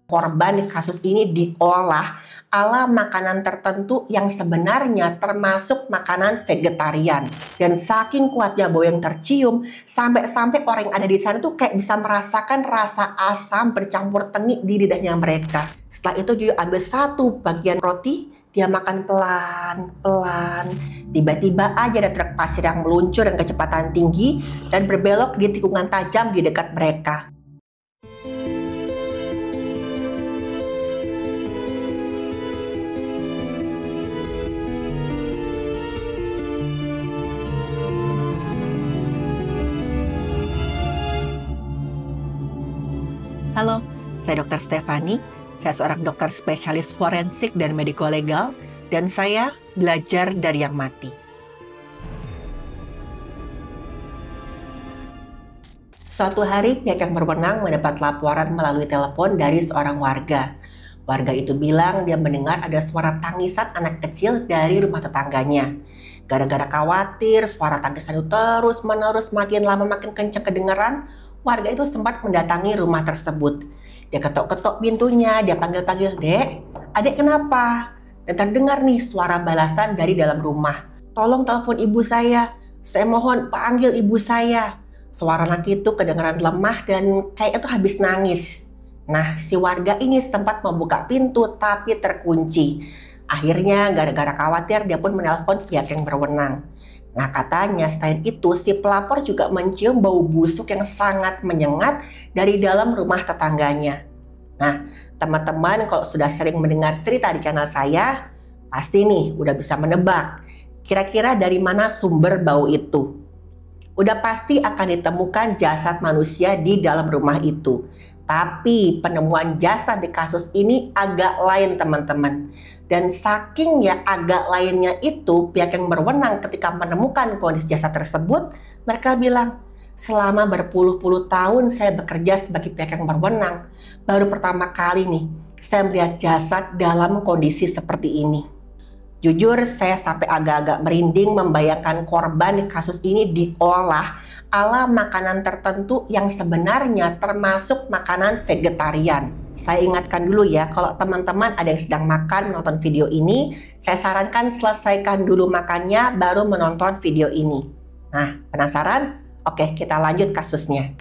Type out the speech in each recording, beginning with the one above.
Korban di kasus ini diolah ala makanan tertentu yang sebenarnya termasuk makanan vegetarian. Dan saking kuatnya bau yang tercium, sampai-sampai orang yang ada di sana tuh kayak bisa merasakan rasa asam bercampur tengik di lidahnya mereka. Setelah itu Jojo ambil satu bagian roti, dia makan pelan-pelan. Tiba-tiba aja ada truk pasir yang meluncur dengan kecepatan tinggi dan berbelok di tikungan tajam di dekat mereka. Halo, saya Dr. Stefani. Saya seorang dokter spesialis forensik dan mediko-legal, dan saya belajar dari yang mati. Suatu hari, pihak yang berwenang mendapat laporan melalui telepon dari seorang warga. Warga itu bilang dia mendengar ada suara tangisan anak kecil dari rumah tetangganya. Gara-gara khawatir, suara tangisan itu terus-menerus makin lama makin kencang kedengaran, warga itu sempat mendatangi rumah tersebut. Dia ketok-ketok pintunya, dia panggil-panggil, "Dek, adek kenapa?" Dan terdengar nih suara balasan dari dalam rumah. "Tolong telepon ibu saya mohon panggil ibu saya." Suara anak itu kedengaran lemah dan kayak itu habis nangis. Nah, si warga ini sempat membuka pintu tapi terkunci. Akhirnya gara-gara khawatir dia pun menelpon pihak yang berwenang. Nah, katanya selain itu si pelapor juga mencium bau busuk yang sangat menyengat dari dalam rumah tetangganya. Nah, teman-teman kalau sudah sering mendengar cerita di channel saya, pasti nih udah bisa menebak kira-kira dari mana sumber bau itu. Udah pasti akan ditemukan jasad manusia di dalam rumah itu. Tapi penemuan jasad di kasus ini agak lain teman-teman. Dan saking ya agak lainnya itu, pihak yang berwenang ketika menemukan kondisi jasad tersebut, mereka bilang, selama berpuluh-puluh tahun saya bekerja sebagai pihak yang berwenang, baru pertama kali nih saya melihat jasad dalam kondisi seperti ini. Jujur saya sampai agak-agak merinding membayangkan korban di kasus ini diolah ala makanan tertentu yang sebenarnya termasuk makanan vegetarian. Saya ingatkan dulu ya, kalau teman-teman ada yang sedang makan menonton video ini, saya sarankan selesaikan dulu makannya baru menonton video ini. Nah, penasaran? Oke, kita lanjut kasusnya.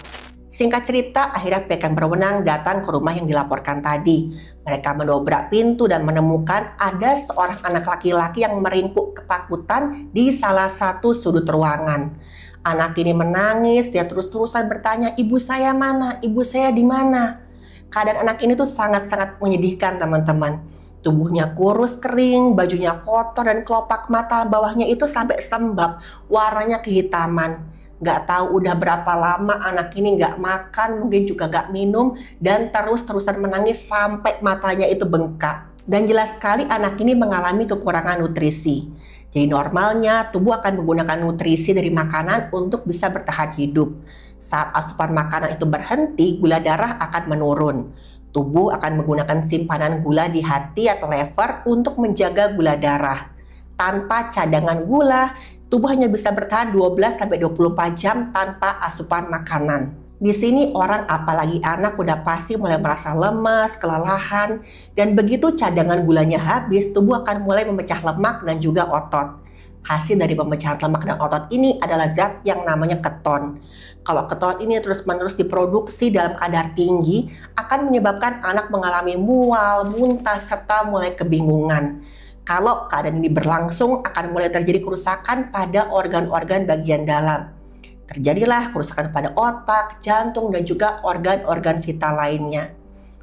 Singkat cerita, akhirnya pihak yang berwenang datang ke rumah yang dilaporkan tadi. Mereka mendobrak pintu dan menemukan ada seorang anak laki-laki yang meringkuk ketakutan di salah satu sudut ruangan. Anak ini menangis, dia terus-terusan bertanya, "Ibu saya mana? Ibu saya di mana?" Keadaan anak ini tuh sangat-sangat menyedihkan teman-teman. Tubuhnya kurus kering, bajunya kotor, dan kelopak mata bawahnya itu sampai sembab, warnanya kehitaman. Gak tahu udah berapa lama anak ini gak makan, mungkin juga gak minum, dan terus-terusan menangis sampai matanya itu bengkak. Dan jelas sekali anak ini mengalami kekurangan nutrisi. Jadi normalnya tubuh akan menggunakan nutrisi dari makanan untuk bisa bertahan hidup. Saat asupan makanan itu berhenti, gula darah akan menurun. Tubuh akan menggunakan simpanan gula di hati atau lever untuk menjaga gula darah. Tanpa cadangan gula, tubuh hanya bisa bertahan 12-24 jam tanpa asupan makanan. Di sini orang apalagi anak udah pasti mulai merasa lemas, kelelahan, dan begitu cadangan gulanya habis, tubuh akan mulai memecah lemak dan juga otot. Hasil dari pemecahan lemak dan otot ini adalah zat yang namanya keton. Kalau keton ini terus-menerus diproduksi dalam kadar tinggi, akan menyebabkan anak mengalami mual, muntah, serta mulai kebingungan. Kalau keadaan ini berlangsung, akan mulai terjadi kerusakan pada organ-organ bagian dalam. Terjadilah kerusakan pada otak, jantung, dan juga organ-organ vital lainnya.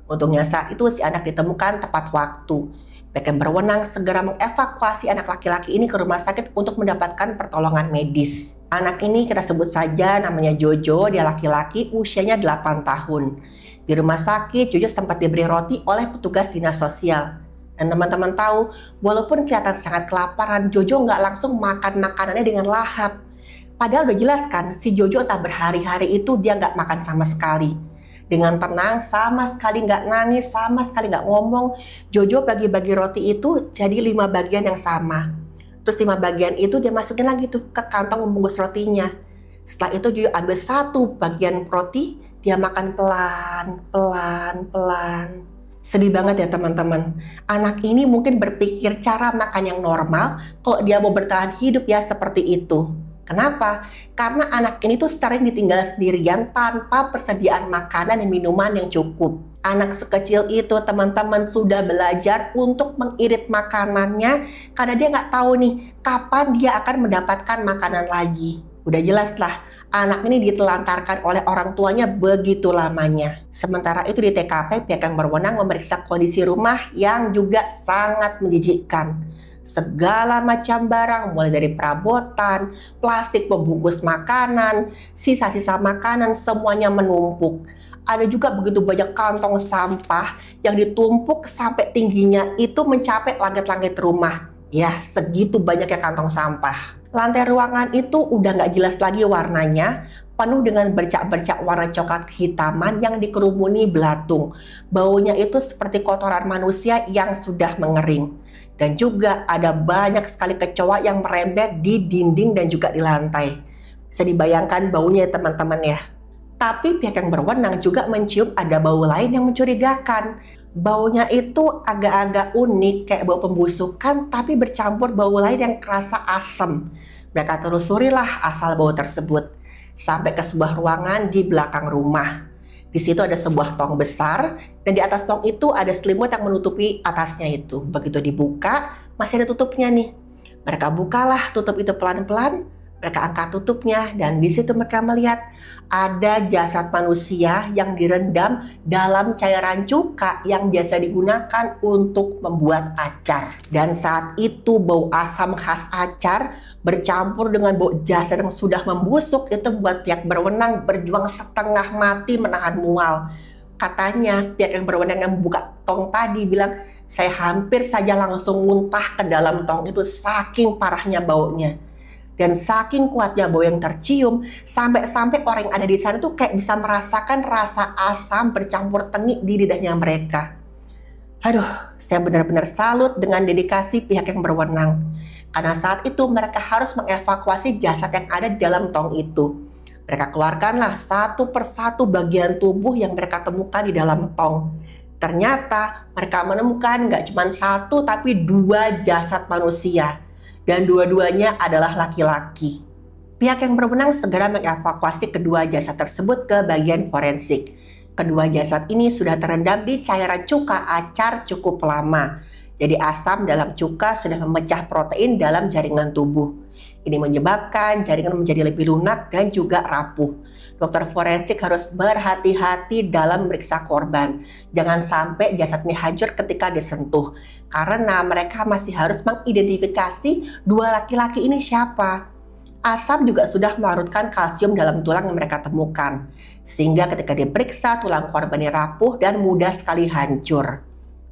Untungnya saat itu si anak ditemukan tepat waktu. Pihak yang berwenang segera mengevakuasi anak laki-laki ini ke rumah sakit untuk mendapatkan pertolongan medis. Anak ini kita sebut saja namanya Jojo, dia laki-laki, usianya 8 tahun. Di rumah sakit, Jojo sempat diberi roti oleh petugas dinas sosial. Dan teman-teman tahu, walaupun kelihatan sangat kelaparan, Jojo nggak langsung makan makanannya dengan lahap. Padahal udah jelas kan, si Jojo entah berhari-hari itu dia nggak makan sama sekali. Dengan tenang, sama sekali nggak nangis, sama sekali nggak ngomong, Jojo bagi-bagi roti itu jadi 5 bagian yang sama. Terus 5 bagian itu dia masukin lagi tuh ke kantong membungkus rotinya. Setelah itu Jojo ambil 1 bagian roti, dia makan pelan. Sedih banget ya teman-teman. Anak ini mungkin berpikir cara makan yang normal kalau dia mau bertahan hidup ya seperti itu. Kenapa? Karena anak ini tuh sering ditinggal sendirian tanpa persediaan makanan dan minuman yang cukup. Anak sekecil itu teman-teman sudah belajar untuk mengirit makanannya karena dia nggak tahu nih kapan dia akan mendapatkan makanan lagi. Udah jelas lah, anak ini ditelantarkan oleh orang tuanya begitu lamanya. Sementara itu di TKP, pihak yang berwenang memeriksa kondisi rumah yang juga sangat menjijikkan. Segala macam barang, mulai dari perabotan, plastik pembungkus makanan, sisa-sisa makanan, semuanya menumpuk. Ada juga begitu banyak kantong sampah yang ditumpuk sampai tingginya itu mencapai langit-langit rumah. Ya, segitu banyaknya kantong sampah. Lantai ruangan itu udah nggak jelas lagi warnanya, penuh dengan bercak-bercak warna coklat kehitaman yang dikerumuni belatung. Baunya itu seperti kotoran manusia yang sudah mengering. Dan juga ada banyak sekali kecoa yang merembet di dinding dan juga di lantai. Bisa dibayangkan baunya ya teman-teman ya. Tapi pihak yang berwenang juga mencium ada bau lain yang mencurigakan. Baunya itu agak-agak unik, kayak bau pembusukan, tapi bercampur bau lain yang kerasa asam. Mereka telusurilah asal bau tersebut sampai ke sebuah ruangan di belakang rumah. Di situ ada sebuah tong besar, dan di atas tong itu ada selimut yang menutupi atasnya itu. Begitu dibuka, masih ada tutupnya nih. Mereka bukalah tutup itu pelan-pelan. Mereka angkat tutupnya dan di situ mereka melihat ada jasad manusia yang direndam dalam cairan cuka yang biasa digunakan untuk membuat acar. Dan saat itu bau asam khas acar bercampur dengan bau jasad yang sudah membusuk itu membuat pihak berwenang berjuang setengah mati menahan mual. Katanya pihak yang berwenang yang membuka tong tadi bilang, saya hampir saja langsung muntah ke dalam tong itu saking parahnya baunya. Dan saking kuatnya bau yang tercium, sampai-sampai orang yang ada di sana tuh kayak bisa merasakan rasa asam bercampur tengik di lidahnya mereka. Aduh, saya benar-benar salut dengan dedikasi pihak yang berwenang. Karena saat itu mereka harus mengevakuasi jasad yang ada di dalam tong itu. Mereka keluarkanlah satu persatu bagian tubuh yang mereka temukan di dalam tong. Ternyata mereka menemukan nggak cuma satu tapi 2 jasad manusia. Dan dua-duanya adalah laki-laki. Pihak yang berwenang segera mengevakuasi kedua jasad tersebut ke bagian forensik. Kedua jasad ini sudah terendam di cairan cuka acar cukup lama. Jadi asam dalam cuka sudah memecah protein dalam jaringan tubuh. Ini menyebabkan jaringan menjadi lebih lunak dan juga rapuh. Dokter forensik harus berhati-hati dalam memeriksa korban. Jangan sampai jasad ini hancur ketika disentuh. Karena mereka masih harus mengidentifikasi 2 laki-laki ini siapa. Asam juga sudah melarutkan kalsium dalam tulang yang mereka temukan. Sehingga ketika diperiksa tulang korban ini rapuh dan mudah sekali hancur.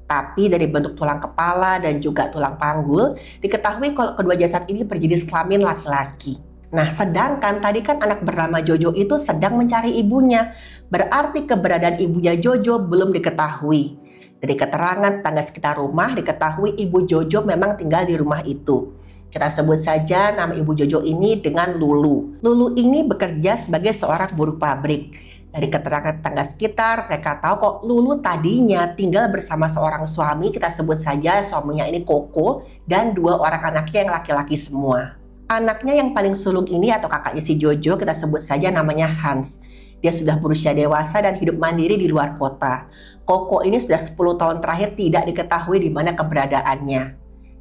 Tapi dari bentuk tulang kepala dan juga tulang panggul, diketahui kalau kedua jasad ini berjenis kelamin laki-laki. Nah, sedangkan tadi kan anak bernama Jojo itu sedang mencari ibunya. Berarti keberadaan ibunya Jojo belum diketahui. Dari keterangan tetangga sekitar rumah, diketahui ibu Jojo memang tinggal di rumah itu. Kita sebut saja nama ibu Jojo ini dengan Lulu. Lulu ini bekerja sebagai seorang buruh pabrik. Dari keterangan tetangga sekitar, mereka tahu kok Lulu tadinya tinggal bersama seorang suami, kita sebut saja suaminya ini Koko, dan 2 orang anaknya yang laki-laki semua. Anaknya yang paling sulung ini atau kakaknya si Jojo, kita sebut saja namanya Hans. Dia sudah berusia dewasa dan hidup mandiri di luar kota. Koko ini sudah 10 tahun terakhir tidak diketahui di mana keberadaannya.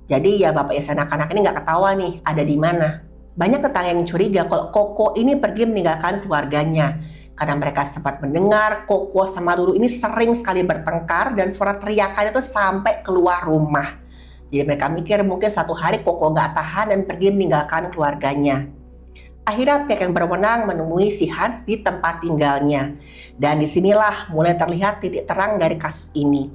Jadi ya bapaknya sanak anak ini nggak ketahuan nih ada di mana. Banyak tetangga yang curiga kalau Koko ini pergi meninggalkan keluarganya. Karena mereka sempat mendengar Koko sama Lulu ini sering sekali bertengkar dan suara teriakannya itu sampai keluar rumah. Jadi mereka mikir mungkin satu hari Koko nggak tahan dan pergi meninggalkan keluarganya. Akhirnya pihak yang berwenang menemui si Hans di tempat tinggalnya. Dan disinilah mulai terlihat titik terang dari kasus ini.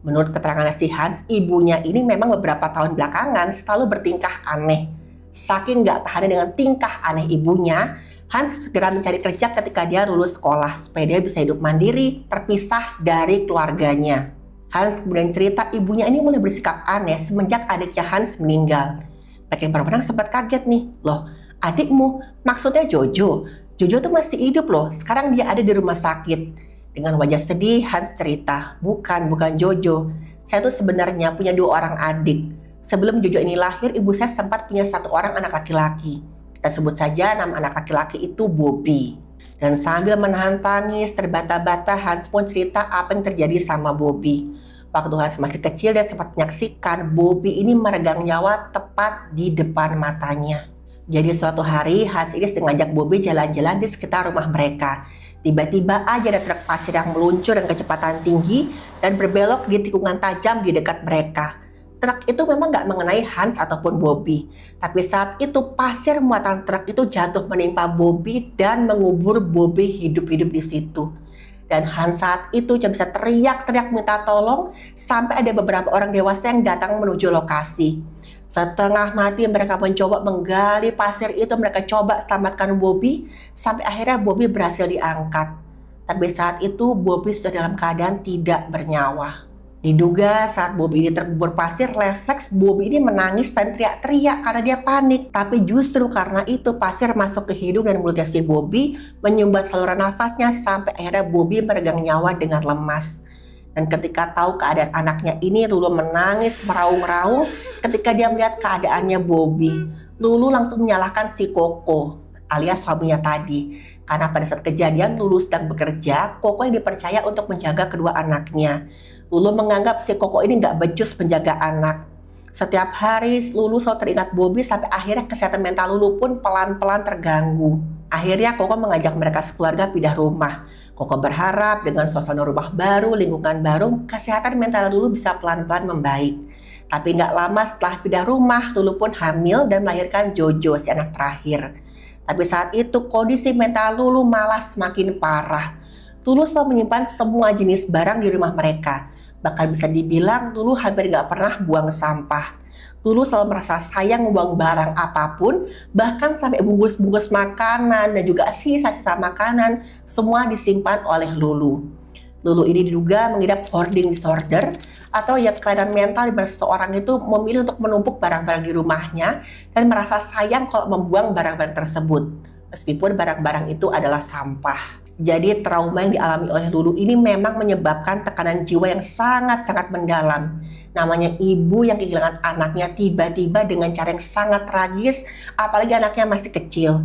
Menurut keterangan si Hans, ibunya ini memang beberapa tahun belakangan selalu bertingkah aneh. Saking nggak tahan dengan tingkah aneh ibunya, Hans segera mencari kerja ketika dia lulus sekolah supaya dia bisa hidup mandiri, terpisah dari keluarganya. Hans kemudian cerita ibunya ini mulai bersikap aneh semenjak adiknya Hans meninggal. Pihak yang berwenang sempat kaget nih, loh adikmu maksudnya Jojo? Jojo tuh masih hidup loh, sekarang dia ada di rumah sakit. Dengan wajah sedih, Hans cerita, bukan Jojo. Saya tuh sebenarnya punya 2 orang adik. Sebelum Jojo ini lahir, ibu saya sempat punya 1 orang anak laki-laki. Kita sebut saja nama anak laki-laki itu Bobby. Dan sambil menahan tangis terbata-bata, Hans pun cerita apa yang terjadi sama Bobby. Waktu Hans masih kecil, dia sempat menyaksikan Bobby ini meregang nyawa tepat di depan matanya. Jadi suatu hari Hans ini sedang ngajak Bobby jalan-jalan di sekitar rumah mereka. Tiba-tiba aja ada truk pasir yang meluncur dengan kecepatan tinggi dan berbelok di tikungan tajam di dekat mereka. Truk itu memang nggak mengenai Hans ataupun Bobby. Tapi saat itu pasir muatan truk itu jatuh menimpa Bobby dan mengubur Bobby hidup-hidup di situ. Dan Hans saat itu cuma bisa teriak-teriak minta tolong sampai ada beberapa orang dewasa yang datang menuju lokasi. Setengah mati mereka mencoba menggali pasir itu, mereka coba selamatkan Bobby sampai akhirnya Bobby berhasil diangkat. Tapi saat itu Bobby sudah dalam keadaan tidak bernyawa. Diduga saat Bobby ini terkubur pasir, refleks Bobby ini menangis dan teriak-teriak karena dia panik. Tapi justru karena itu pasir masuk ke hidung dan mulutnya si Bobby, menyumbat saluran nafasnya sampai akhirnya Bobby meregang nyawa dengan lemas. Dan ketika tahu keadaan anaknya ini, Lulu menangis meraung-raung ketika dia melihat keadaannya Bobby. Lulu langsung menyalahkan si Koko alias suaminya tadi. Karena pada saat kejadian Lulu sedang bekerja, Koko yang dipercaya untuk menjaga kedua anaknya. Lulu menganggap si Koko ini nggak becus menjaga anak. Setiap hari Lulu selalu teringat Bobby sampai akhirnya kesehatan mental Lulu pun pelan-pelan terganggu. Akhirnya Koko mengajak mereka sekeluarga pindah rumah. Koko berharap dengan suasana rumah baru, lingkungan baru, kesehatan mental Lulu bisa pelan-pelan membaik. Tapi nggak lama setelah pindah rumah, Lulu pun hamil dan melahirkan Jojo, si anak terakhir. Tapi saat itu kondisi mental Lulu malah semakin parah. Lulu selalu menyimpan semua jenis barang di rumah mereka. Bahkan bisa dibilang Lulu hampir nggak pernah buang sampah. Lulu selalu merasa sayang membuang barang apapun, bahkan sampai bungkus-bungkus makanan dan juga sisa-sisa makanan, semua disimpan oleh Lulu. Lulu ini diduga mengidap hoarding disorder atau ya kelainan mental di mana seseorang itu memilih untuk menumpuk barang-barang di rumahnya dan merasa sayang kalau membuang barang-barang tersebut, meskipun barang-barang itu adalah sampah. Jadi trauma yang dialami oleh Lulu ini memang menyebabkan tekanan jiwa yang sangat-sangat mendalam. Namanya ibu yang kehilangan anaknya tiba-tiba dengan cara yang sangat tragis, apalagi anaknya masih kecil.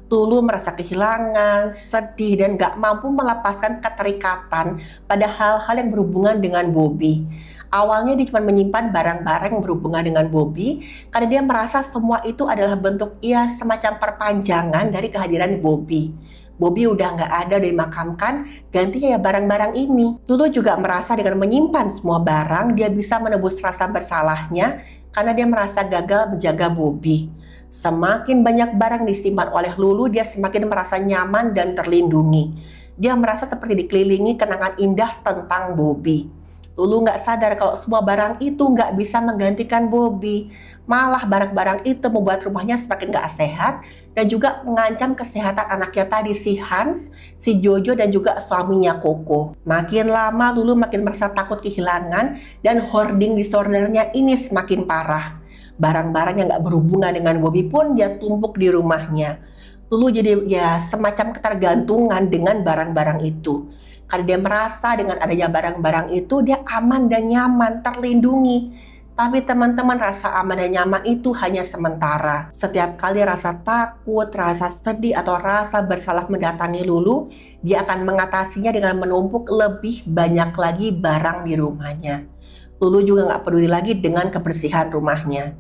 Lulu merasa kehilangan, sedih, dan gak mampu melepaskan keterikatan pada hal-hal yang berhubungan dengan Bobby. Awalnya dia cuma menyimpan barang-barang yang berhubungan dengan Bobby karena dia merasa semua itu adalah bentuk semacam perpanjangan dari kehadiran Bobby. Bobby udah nggak ada, udah dimakamkan, gantinya ya barang-barang ini. Lulu juga merasa dengan menyimpan semua barang, dia bisa menebus rasa bersalahnya karena dia merasa gagal menjaga Bobby. Semakin banyak barang disimpan oleh Lulu, dia semakin merasa nyaman dan terlindungi. Dia merasa seperti dikelilingi kenangan indah tentang Bobby. Lulu nggak sadar kalau semua barang itu nggak bisa menggantikan Bobby. Malah barang-barang itu membuat rumahnya semakin nggak sehat dan juga mengancam kesehatan anaknya tadi, si Hans, si Jojo, dan juga suaminya Koko. Makin lama Lulu makin merasa takut kehilangan dan hoarding disordernya ini semakin parah. Barang-barang yang nggak berhubungan dengan Bobby pun dia tumpuk di rumahnya. Lulu jadi semacam ketergantungan dengan barang-barang itu. Karena dia merasa dengan adanya barang-barang itu dia aman dan nyaman, terlindungi. Tapi teman-teman, rasa aman dan nyaman itu hanya sementara. Setiap kali rasa takut, rasa sedih, atau rasa bersalah mendatangi Lulu, dia akan mengatasinya dengan menumpuk lebih banyak lagi barang di rumahnya. Lulu juga nggak peduli lagi dengan kebersihan rumahnya.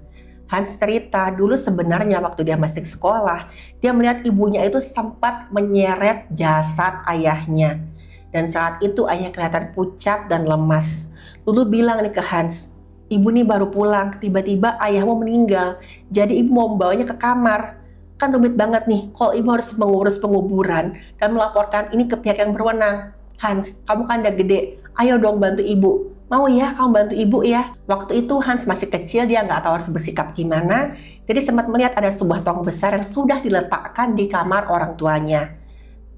Hans cerita dulu sebenarnya waktu dia masih sekolah, dia melihat ibunya itu sempat menyeret jasad ayahnya. Dan saat itu ayah kelihatan pucat dan lemas. Lulu bilang nih ke Hans, ibu nih baru pulang, tiba-tiba ayahmu meninggal. Jadi ibu mau membawanya ke kamar. Kan rumit banget nih kalau ibu harus mengurus penguburan dan melaporkan ini ke pihak yang berwenang. Hans, kamu kan udah gede, ayo dong bantu ibu. Mau ya kamu bantu ibu ya? Waktu itu Hans masih kecil, dia nggak tahu harus bersikap gimana. Jadi sempat melihat ada sebuah tong besar yang sudah diletakkan di kamar orang tuanya.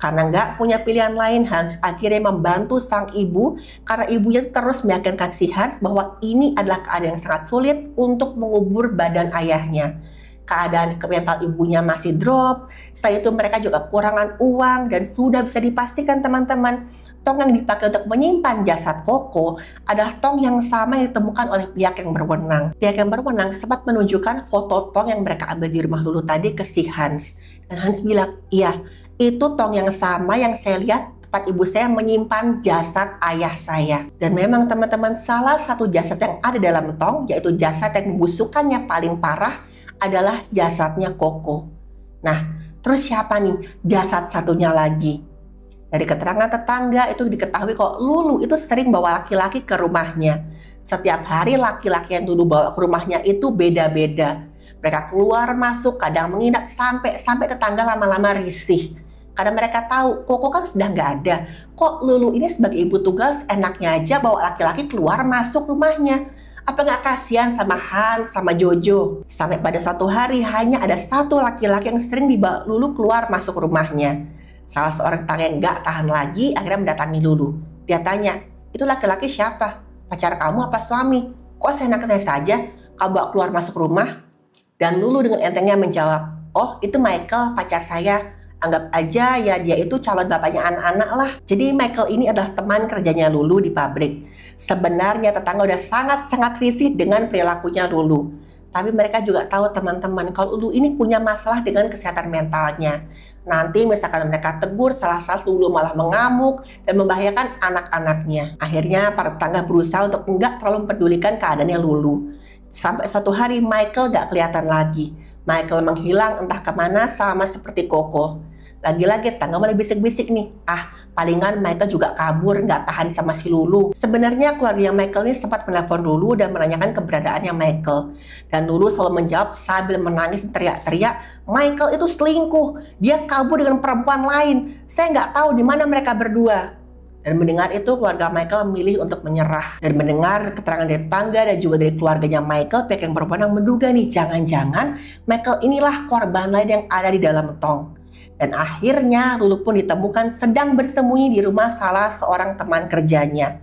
Karena nggak punya pilihan lain, Hans akhirnya membantu sang ibu karena ibunya terus meyakinkan si Hans bahwa ini adalah keadaan yang sangat sulit untuk mengubur badan ayahnya. keadaan mental ibunya masih drop. Selain itu mereka juga kekurangan uang dan sudah bisa dipastikan teman-teman, tong yang dipakai untuk menyimpan jasad Koko adalah tong yang sama yang ditemukan oleh pihak yang berwenang. Pihak yang berwenang sempat menunjukkan foto tong yang mereka ambil di rumah Lulu tadi ke si Hans. Dan Hans bilang, iya, itu tong yang sama yang saya lihat tempat ibu saya menyimpan jasad ayah saya. Dan memang teman-teman, salah satu jasad yang ada dalam tong, yaitu jasad yang busukannya paling parah, adalah jasadnya Koko. Nah, terus siapa nih jasad satunya lagi? Dari keterangan tetangga itu diketahui kok Lulu itu sering bawa laki-laki ke rumahnya. Setiap hari laki-laki yang Lulu bawa ke rumahnya itu beda-beda. Mereka keluar masuk, kadang menginap sampai tetangga lama-lama risih. Karena mereka tahu Koko kan sudah nggak ada. Kok Lulu ini sebagai ibu tugas enaknya aja bawa laki-laki keluar masuk rumahnya. Apa nggak kasihan sama Hans, sama Jojo? Sampai pada suatu hari hanya ada satu laki-laki yang sering dibawa Lulu keluar masuk rumahnya. Salah seorang tetangga yang nggak tahan lagi akhirnya mendatangi Lulu. Dia tanya, itu laki-laki siapa? Pacar kamu apa suami? Kok seenak saya saja kamu bawa keluar masuk rumah? Dan Lulu dengan entengnya menjawab, oh itu Michael, pacar saya. Anggap aja ya dia itu calon bapaknya anak-anak lah. Jadi Michael ini adalah teman kerjanya Lulu di pabrik. Sebenarnya tetangga udah sangat-sangat risih dengan perilakunya Lulu. Tapi mereka juga tahu teman-teman kalau Lulu ini punya masalah dengan kesehatan mentalnya. Nanti misalkan mereka tegur, salah satu Lulu malah mengamuk dan membahayakan anak-anaknya. Akhirnya para tetangga berusaha untuk enggak terlalu mempedulikan keadaannya Lulu. Sampai suatu hari Michael gak kelihatan lagi. Michael menghilang entah kemana sama seperti Koko. Lagi-lagi tetangga mulai bisik-bisik nih. Palingan Michael juga kabur, nggak tahan sama si Lulu. Sebenarnya keluarga Michael ini sempat menelpon Lulu dan menanyakan keberadaannya Michael. Dan Lulu selalu menjawab sambil menangis dan teriak-teriak, Michael itu selingkuh. Dia kabur dengan perempuan lain. Saya nggak tahu di mana mereka berdua. Dan mendengar itu keluarga Michael memilih untuk menyerah. Dan mendengar keterangan dari tetangga dan juga dari keluarganya Michael, pihak yang berwenang menduga nih, jangan-jangan Michael inilah korban lain yang ada di dalam tong. Dan akhirnya Lulu pun ditemukan sedang bersembunyi di rumah salah seorang teman kerjanya.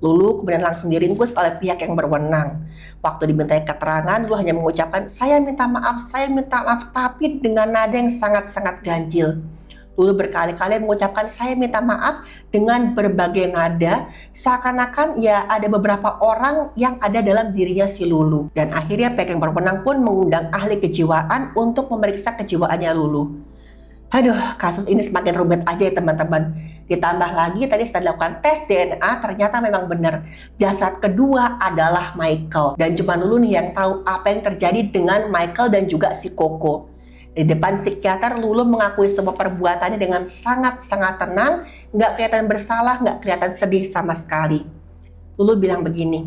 Lulu kemudian langsung diringkus oleh pihak yang berwenang. Waktu dimintai keterangan, Lulu hanya mengucapkan, saya minta maaf, tapi dengan nada yang sangat-sangat ganjil. Lulu berkali-kali mengucapkan saya minta maaf dengan berbagai nada, seakan-akan ya ada beberapa orang yang ada dalam dirinya si Lulu. Dan akhirnya pihak yang berwenang pun mengundang ahli kejiwaan untuk memeriksa kejiwaannya Lulu. Aduh, kasus ini semakin rumit aja ya teman-teman. Ditambah lagi tadi setelah dilakukan tes DNA, ternyata memang benar. Jasad kedua adalah Michael. Dan cuma Lulu nih yang tahu apa yang terjadi dengan Michael dan juga si Koko. Di depan psikiater, Lulu mengakui semua perbuatannya dengan sangat-sangat tenang, nggak kelihatan bersalah, nggak kelihatan sedih sama sekali. Lulu bilang begini,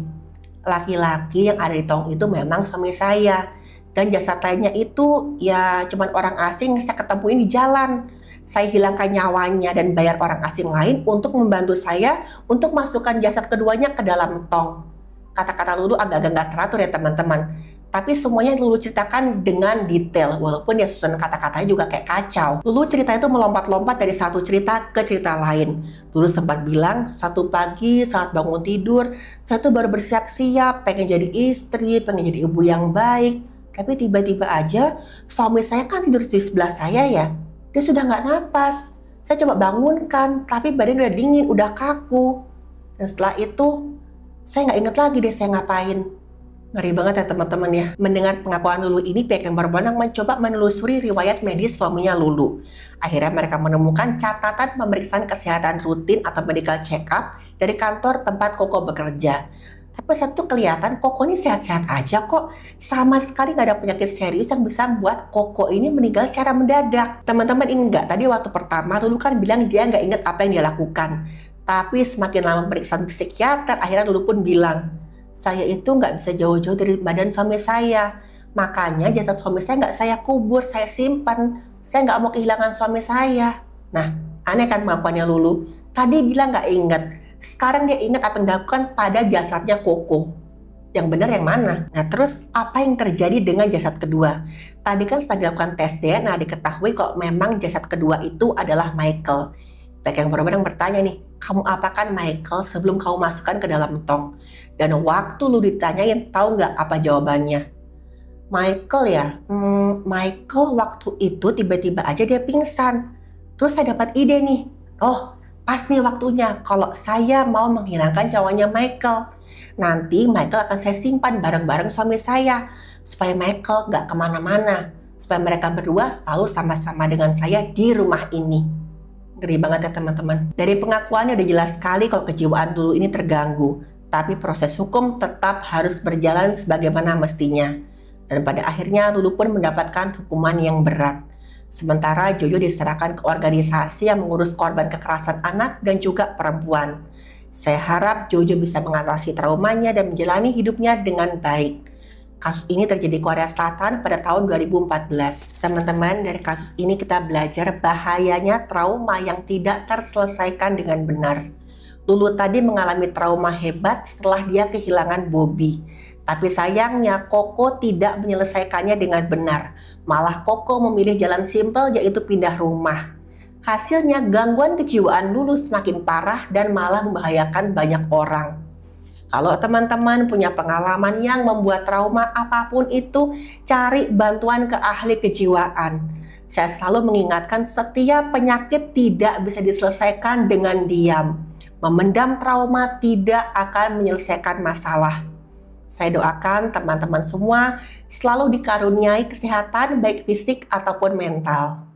laki-laki yang ada di tong itu memang suami saya. Dan jasad lainnya itu ya cuman orang asing saya ketemuin di jalan. Saya hilangkan nyawanya dan bayar orang asing lain untuk membantu saya untuk masukkan jasad keduanya ke dalam tong. Kata-kata Lulu agak-agak nggak teratur ya teman-teman. Tapi semuanya Lulu ceritakan dengan detail, walaupun ya susunan kata-katanya juga kayak kacau. Lulu cerita itu melompat-lompat dari satu cerita ke cerita lain. Lulu sempat bilang, satu pagi saat bangun tidur, saya tuh baru bersiap-siap, pengen jadi istri, pengen jadi ibu yang baik. Tapi tiba-tiba aja suami saya kan tidur di sebelah saya ya. Dia sudah nggak napas. Saya coba bangunkan, tapi badan udah dingin, udah kaku. Dan setelah itu, saya nggak inget lagi deh saya ngapain. Ngeri banget ya teman-teman ya. Mendengar pengakuan Lulu ini, pihak yang berwenang mencoba menelusuri riwayat medis suaminya Lulu. Akhirnya mereka menemukan catatan pemeriksaan kesehatan rutin atau medical check-up dari kantor tempat Koko bekerja. Tapi satu kelihatan Koko ini sehat-sehat aja kok. Sama sekali nggak ada penyakit serius yang bisa membuat Koko ini meninggal secara mendadak. Teman-teman ingat nggak? Tadi waktu pertama Lulu kan bilang dia nggak ingat apa yang dia lakukan. Tapi semakin lama pemeriksaan psikiater, akhirnya Lulu pun bilang, saya itu nggak bisa jauh-jauh dari badan suami saya. Makanya jasad suami saya nggak saya kubur, saya simpan. Saya nggak mau kehilangan suami saya. Nah, aneh kan pengakuannya Lulu. Tadi bilang nggak ingat. Sekarang dia ingat apa yang dilakukan pada jasadnya Koko. Yang benar yang mana? Nah terus apa yang terjadi dengan jasad kedua? Tadi kan setelah dilakukan tes DNA diketahui kalau memang jasad kedua itu adalah Michael. Pihak yang berwenang bertanya nih, kamu apakan Michael sebelum kamu masukkan ke dalam tong? Dan waktu lu ditanyain, tahu nggak apa jawabannya? Michael ya? Michael waktu itu tiba-tiba aja dia pingsan. Terus saya dapat ide nih. Oh, pas nih waktunya kalau saya mau menghilangkan nyawanya Michael. Nanti Michael akan saya simpan bareng-bareng suami saya. Supaya Michael gak kemana-mana. Supaya mereka berdua selalu sama-sama dengan saya di rumah ini. Ngeri banget ya teman-teman. Dari pengakuannya udah jelas sekali kalau kejiwaan Lulu ini terganggu. Tapi proses hukum tetap harus berjalan sebagaimana mestinya. Dan pada akhirnya Lulu pun mendapatkan hukuman yang berat. Sementara Jojo diserahkan ke organisasi yang mengurus korban kekerasan anak dan juga perempuan. Saya harap Jojo bisa mengatasi traumanya dan menjalani hidupnya dengan baik. Kasus ini terjadi di Korea Selatan pada tahun 2014. Teman-teman, dari kasus ini kita belajar bahayanya trauma yang tidak terselesaikan dengan benar. Lulu tadi mengalami trauma hebat setelah dia kehilangan Bobby. Tapi sayangnya Koko tidak menyelesaikannya dengan benar. Malah Koko memilih jalan simpel, yaitu pindah rumah. Hasilnya gangguan kejiwaan Lulu semakin parah dan malah membahayakan banyak orang. Kalau teman-teman punya pengalaman yang membuat trauma apapun itu, cari bantuan ke ahli kejiwaan. Saya selalu mengingatkan setiap penyakit tidak bisa diselesaikan dengan diam. Memendam trauma tidak akan menyelesaikan masalah. Saya doakan teman-teman semua selalu dikaruniai kesehatan baik fisik ataupun mental.